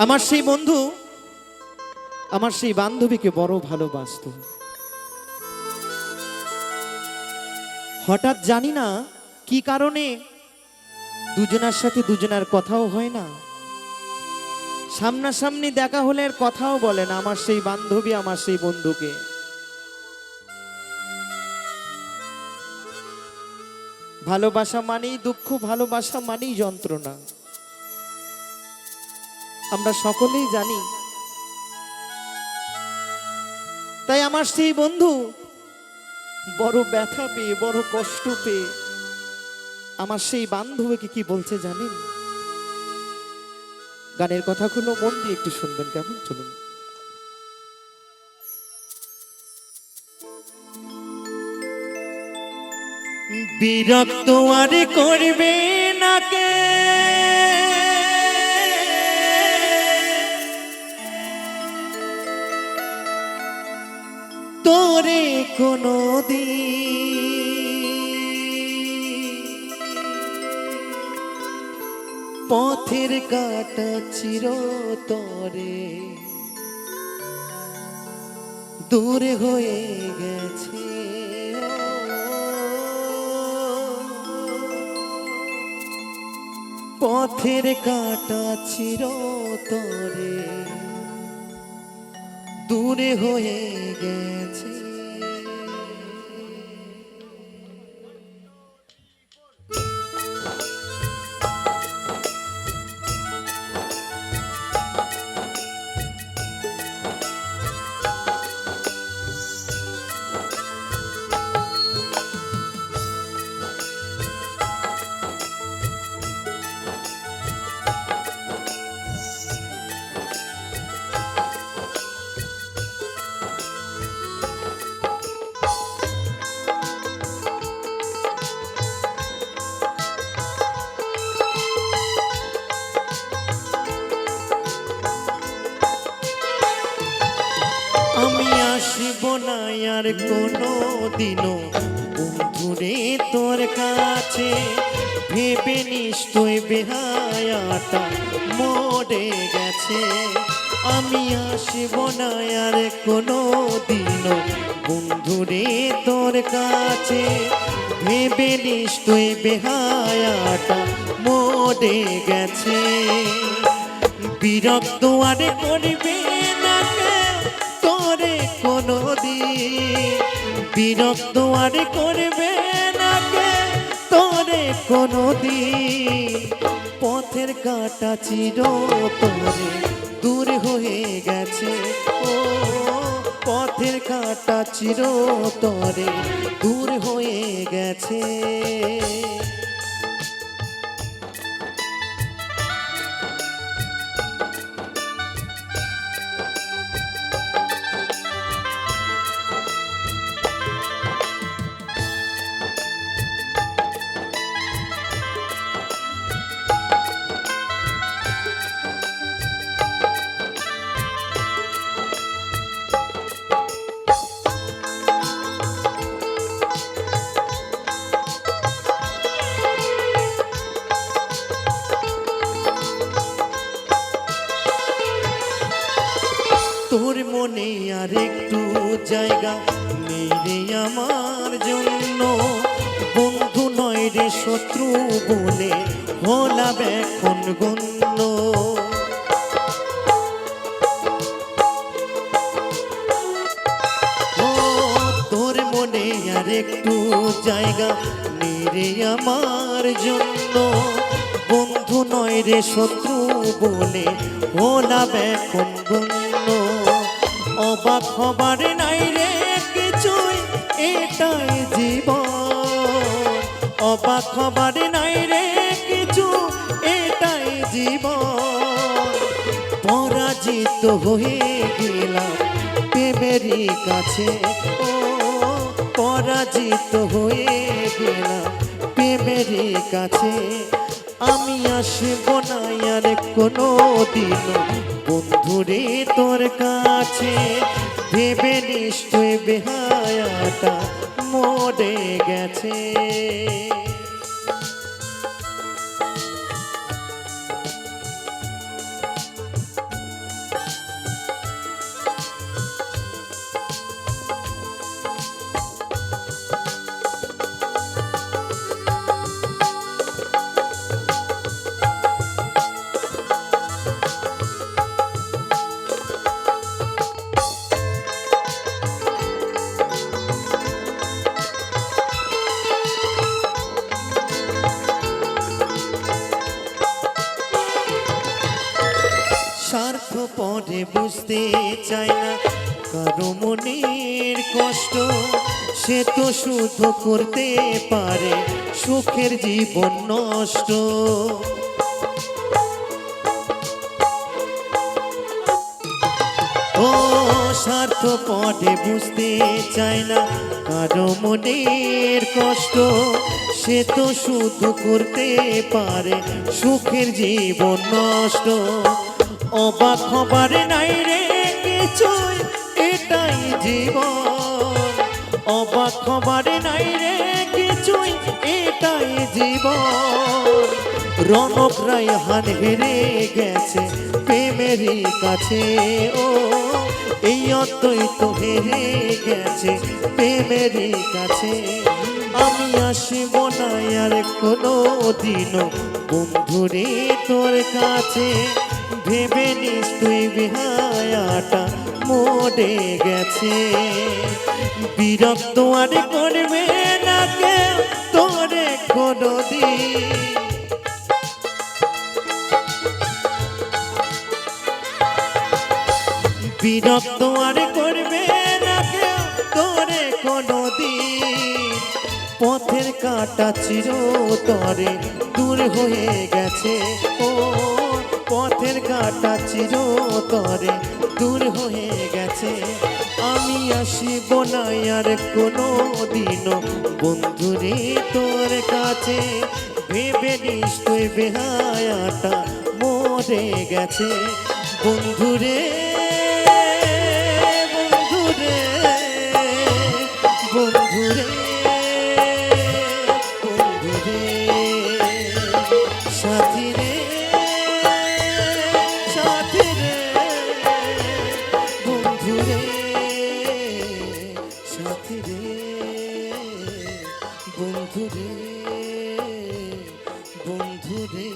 আমার সেই বন্ধু আমার সেই বান্ধবীকে বড় ভালোবাসতো। হঠাৎ জানি না কি কারণে দুজনের সাথে দুজনের কথাও হয় না, সামনাসামনি দেখা হলে আর কথাও বলে না আমার সেই বান্ধবী আমার সেই বন্ধুকে। ভালোবাসা মানেই দুঃখ, ভালোবাসা মানেই যন্ত্রণা, আমরা সকলেই জানি। তাই আমার সেই বন্ধু বড় ব্যথা পেয়ে বড় কষ্ট পেয়ে আমার সেই বান্ধবীকে কি বলছে জানেন? গানের কথাগুলো মন দিয়ে একটু শুনবেন, কেমন? চলুন। বিরক্ত আর করবে না কে তোরে কোনো দিন, পথের কাটা চিরতরে দূর হয়ে গেছে। পথের কাটা চিরতরে দূরে হয়ে গেছে। আমি আসব না আর কোনো দিনও বন্ধুরে তোর কাছে, ভেবে নিশ্চয় বেহায়াটা মরে গেছে। আমি আসব না আর কোনো দিনও বন্ধুরে তোর কাছে, ভেবে নিশ্চয় বেহায়াটা মরে গেছে। বিরক্ত আর করবে না তোরে কোনো দিন, বিরক্ত আর করবে না তোরে কোনো দিন, পথের কাটা চিরতরে দূর হয়ে গেছে। ও পথের কাটা চিরতরে দূর হয়ে গেছে। তোর মনে আর একটু জায়গা নেই রে আমার জন্য, বন্ধু নয় রে শত্রু বলে হলাম এখন গণ্য। ও তোর মনে আর একটু জায়গা নেই রে আমার জন্য, বন্ধু নয় রে শত্রু বলে হলাম এখন গণ্য। অবাক হবার নাই রে কিছুই এটাই জীবন, অবাক হবার নাই রে কিছু এটাই জীবন। পরাজিত হয়ে গেলাম প্রেমেরই কাছে, ও পরাজিত হয়ে গেলাম প্রেমেরই কাছে। আমি আসব না আর কোনো দিন বন্ধুরে তোর কাছে, ভেবে নিশ্চয় বেহায়াটা মরে গেছে। স্বার্থ পরে বুঝতে চায় না কারো মনের কষ্ট, সে তো শুধু করতে পারে সুখের জীবন নষ্ট। ও স্বার্থ পরে বুঝতে চায় না কারো মনের কষ্ট, সে তো শুধু করতে পারে সুখের জীবন নষ্ট। অবাক হবার নাই রে কিছুই, এটাই জীবন। অবাক হবার নাই রে কিছুই, এটাই জীবন। রনক রায়হান হেরে গেছে প্রেমেরই কাছে, ও এই অদ্বৈত হেরে গেছে প্রেমেরই কাছে। আমি আসব না আর কোনো দিনও বন্ধুরে তোর কাছে, ভেবে নিস তুই বেহায়াটা মরে গেছে। বিরক্ত আর করবে না কেউ তোরে কোনোদিন, বিরক্ত আর করবে না কেউ তোরে কোনোদিন। পথের কাটা চিরতরে দূর হয়ে গেছে, ও পথের কাটা চিরতরে দূর হয়ে গেছে। আমি আসিব না আর কোনো দিনও বন্ধুরে তোর কাছে, ভেবে নিস তুই বেহায়াটা মরে গেছে। বন্ধুরে বন্ধুরে বন্ধুরে বন্ধুরে, সাথী রে সাথী রে, বন্ধুরে সাথী রে, বন্ধুরে বন্ধুরে।